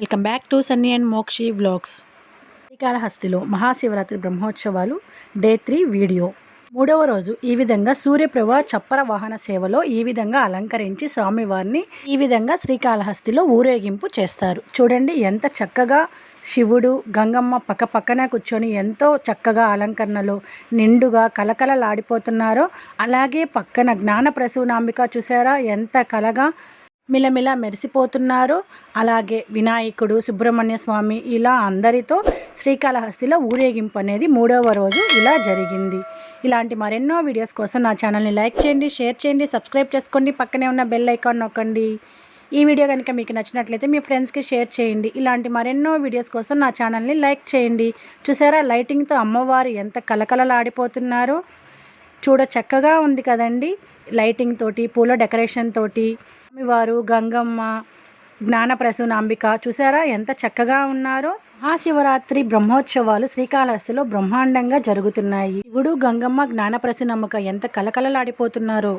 Welcome back to Sunny and Mokshi vlogs. శ్రీకాళహస్తిలో మహాశివరాత్రి బ్రహ్మోత్సవాలు day 3 video. 3వ రోజు ఈ విధంగా సూర్యప్రభ చప్పర వాహన సేవలో ఈ విధంగా అలంకరించి స్వామివారిని ఈ విధంగా శ్రీకాళహస్తిలో ఊరేగింపు చేస్తారు. చూడండి ఎంత చక్కగా శివుడు గంగమ్మ పక్కన కూర్చొని ఎంతో చక్కగా అలంకరణలో నిండుగా కలకలలాడిపోతున్నారో, అలాగే పక్కన జ్ఞాన ప్రసూనాంబిక చూసారా ఎంత కలగా మిలమిల మెరిసిపోతున్నారు. అలాగే వినాయకుడు, సుబ్రహ్మణ్య స్వామి ఇలా అందరితో శ్రీకాళహస్తిలో ఊరేగింపు అనేది 3వ రోజు ఇలా జరిగింది. ఇలాంటి మరెన్నో వీడియోస్ కోసం నా ఛానల్ని లైక్ చేయండి, షేర్ చేయండి, సబ్స్క్రైబ్ చేసుకోండి, పక్కనే ఉన్న బెల్ ఐకాన్ నొక్కండి. ఈ వీడియో కనుక మీకు నచ్చినట్లయితే మీ ఫ్రెండ్స్కి షేర్ చేయండి. ఇలాంటి మరెన్నో వీడియోస్ కోసం నా ఛానల్ని లైక్ చేయండి. చూసారా లైటింగ్తో అమ్మవారు ఎంత కలకలలాడిపోతున్నారో, చూడ చక్కగా ఉంది కదండి. లైటింగ్ తోటి, పూల డెకరేషన్ తోటి స్వామివారు, గంగమ్మ, జ్ఞాన ప్రసూనాంబిక చూసారా ఎంత చక్కగా ఉన్నారో. మహాశివరాత్రి బ్రహ్మోత్సవాలు శ్రీకాళహస్తిలో బ్రహ్మాండంగా జరుగుతున్నాయి. శివుడు, గంగమ్మ, జ్ఞాన ప్రసూనాంబిక ఎంత కలకలలాడిపోతున్నారో.